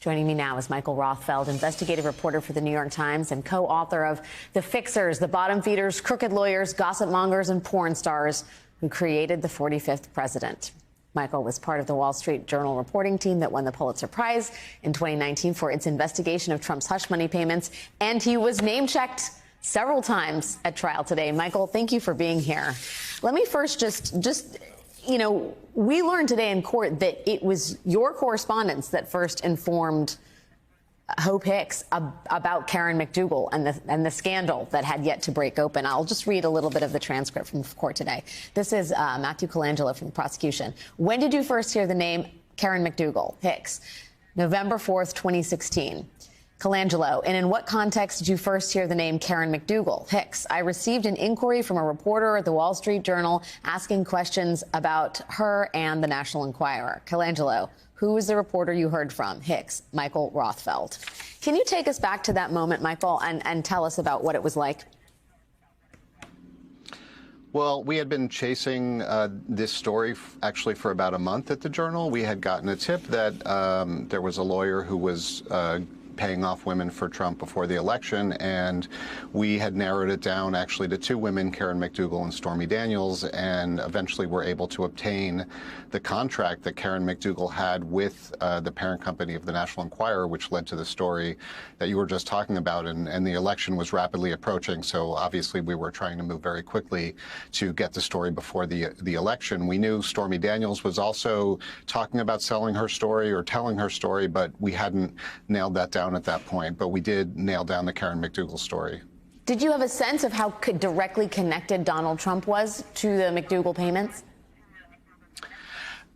Joining me now is Michael Rothfeld, investigative reporter for the New York Times and co-author of The Fixers, The Bottom Feeders, Crooked Lawyers, Gossip Mongers, and Porn Stars Who Created the 45th President. Michael was part of the Wall Street Journal reporting team that won the Pulitzer Prize in 2019 for its investigation of Trump's hush money payments, and he was name-checked several times at trial today. Michael, thank you for being here. Let me first we learned today in court that it was your correspondence that first informed Hope Hicks about Karen McDougal and the scandal that had yet to break open. I'll just read a little bit of the transcript from court today. This is Matthew Colangelo from the prosecution. When did you first hear the name Karen McDougal? Hicks. November 4th, 2016. Colangelo, and in what context did you first hear the name Karen McDougal? Hicks, I received an inquiry from a reporter at the Wall Street Journal asking questions about her and the National Enquirer. Colangelo, who was the reporter you heard from? Hicks, Michael Rothfeld. Can you take us back to that moment, Michael, and tell us about what it was like? Well, we had been chasing this story actually for about a month at the Journal. We had gotten a tip that there was a lawyer who was paying off women for Trump before the election, and we had narrowed it down actually to two women, Karen McDougal and Stormy Daniels, and eventually were able to obtain the contract that Karen McDougal had with the parent company of the National Enquirer, which led to the story that you were just talking about, and the election was rapidly approaching, so obviously we were trying to move very quickly to get the story before the election. We knew Stormy Daniels was also talking about selling her story or telling her story, but we hadn't nailed that down at that point, but we did nail down the Karen McDougal story. Did you have a sense of how directly connected Donald Trump was to the McDougal payments?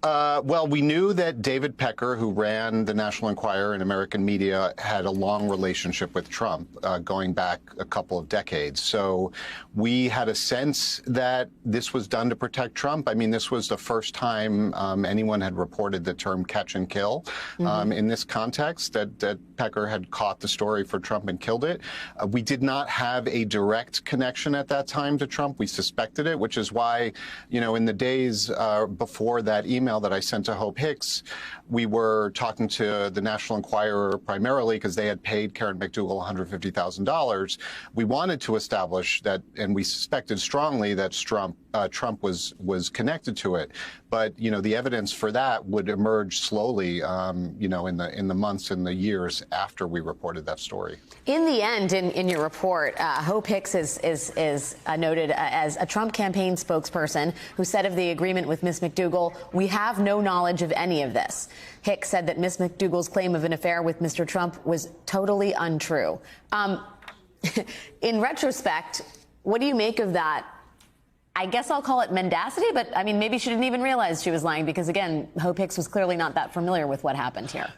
Well, we knew that David Pecker, who ran the National Enquirer and American media, had a long relationship with Trump going back a couple of decades. So we had a sense that this was done to protect Trump. I mean, this was the first time anyone had reported the term catch and kill in this context, that Pecker had caught the story for Trump and killed it. We did not have a direct connection at that time to Trump. We suspected it, which is why, in the days before that email that I sent to Hope Hicks, we were talking to the National Enquirer primarily because they had paid Karen McDougal $150,000. We wanted to establish that, and we suspected strongly that Trump was connected to it. But the evidence for that would emerge slowly, in the months and the years after we reported that story. In the end, in your report, Hope Hicks is noted as a Trump campaign spokesperson who said of the agreement with Ms. McDougal, "We have no knowledge of any of this." Hicks said that Ms. McDougal's claim of an affair with Mr. Trump was totally untrue. In retrospect, what do you make of that? I guess I'll call it mendacity, but I mean, maybe she didn't even realize she was lying because, again, Hope Hicks was clearly not that familiar with what happened here.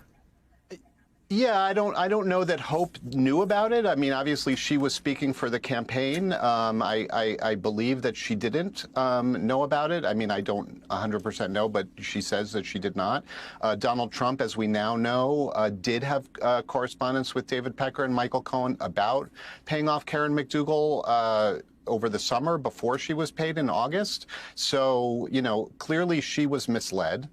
Yeah, I don't know that Hope knew about it. I mean, obviously she was speaking for the campaign. I believe that she didn't know about it. I mean, I don't 100% know, but she says that she did not. Donald Trump, as we now know, did have correspondence with David Pecker and Michael Cohen about paying off Karen McDougal over the summer before she was paid in August. So, clearly she was misled.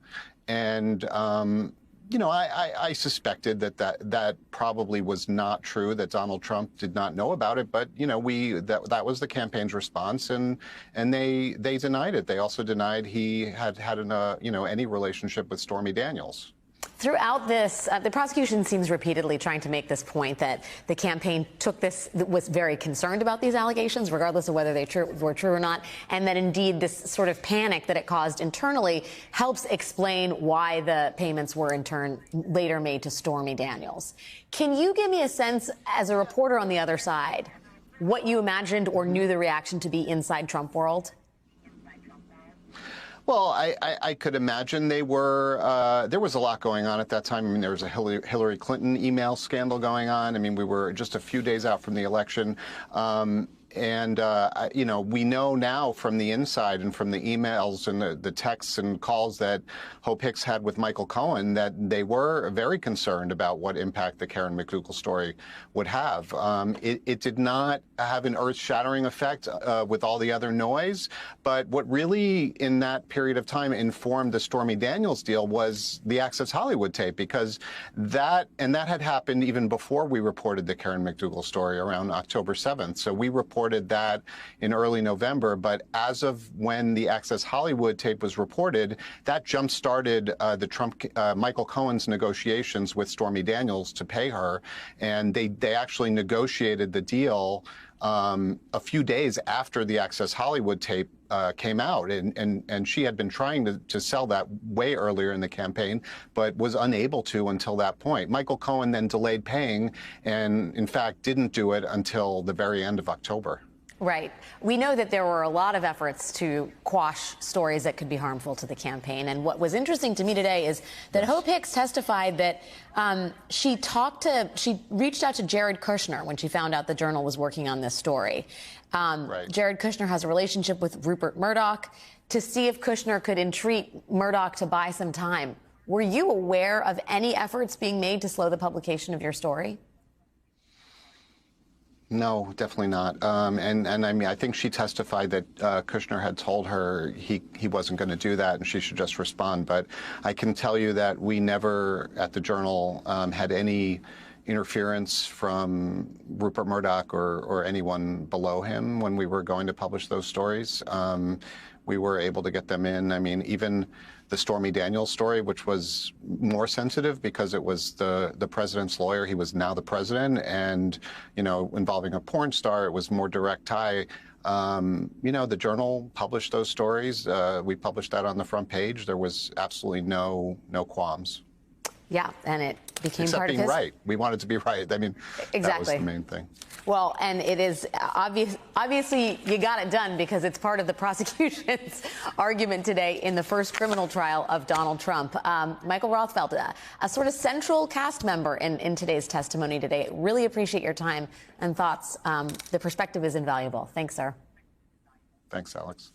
And, I suspected that probably was not true, that Donald Trump did not know about it. But, that was the campaign's response, and they denied it. They also denied he had any relationship with Stormy Daniels. Throughout this, the prosecution seems repeatedly trying to make this point that the campaign was very concerned about these allegations, regardless of whether they were true or not, and that indeed this sort of panic that it caused internally helps explain why the payments were in turn later made to Stormy Daniels. Can you give me a sense, as a reporter on the other side, what you imagined or knew the reaction to be inside Trump world? Well, I could imagine there was a lot going on at that time. I mean, there was a Hillary Clinton email scandal going on. I mean, we were just a few days out from the election. You know, we know now from the inside and from the emails and the texts and calls that Hope Hicks had with Michael Cohen that they were very concerned about what impact the Karen McDougal story would have. It did not have an earth-shattering effect with all the other noise, but what really in that period of time informed the Stormy Daniels deal was the Access Hollywood tape, because that had happened even before we reported the Karen McDougal story around October 7th. So we reported that in early November, but as of when the Access Hollywood tape was reported, that jump-started Michael Cohen's negotiations with Stormy Daniels to pay her, and they actually negotiated the deal a few days after the Access Hollywood tape came out, and she had been trying to sell that way earlier in the campaign, but was unable to until that point. Michael Cohen then delayed paying, and in fact didn't do it until the very end of October. Right. We know that there were a lot of efforts to quash stories that could be harmful to the campaign. And what was interesting to me today is that Hope Hicks testified that she reached out to Jared Kushner when she found out the Journal was working on this story. Right. Jared Kushner has a relationship with Rupert Murdoch to see if Kushner could entreat Murdoch to buy some time. Were you aware of any efforts being made to slow the publication of your story? No, definitely not. And I mean, I think she testified that Kushner had told her he wasn't going to do that and she should just respond. But I can tell you that we never, at the Journal, had any interference from Rupert Murdoch or anyone below him when we were going to publish those stories. We were able to get them in. I mean, even the Stormy Daniels story, which was more sensitive because it was the president's lawyer. He was now the president, and, you know, involving a porn star, it was more direct tie. You know, the Journal published those stories. We published that on the front page. There was absolutely no qualms. Yeah, and it became Except part of being his... right. We wanted to be right. I mean, exactly. That was the main thing. Well, and it is obviously you got it done because it's part of the prosecution's argument today in the first criminal trial of Donald Trump. Michael Rothfeld, a sort of central cast member in today's testimony today. Really appreciate your time and thoughts. The perspective is invaluable. Thanks, sir. Thanks, Alex.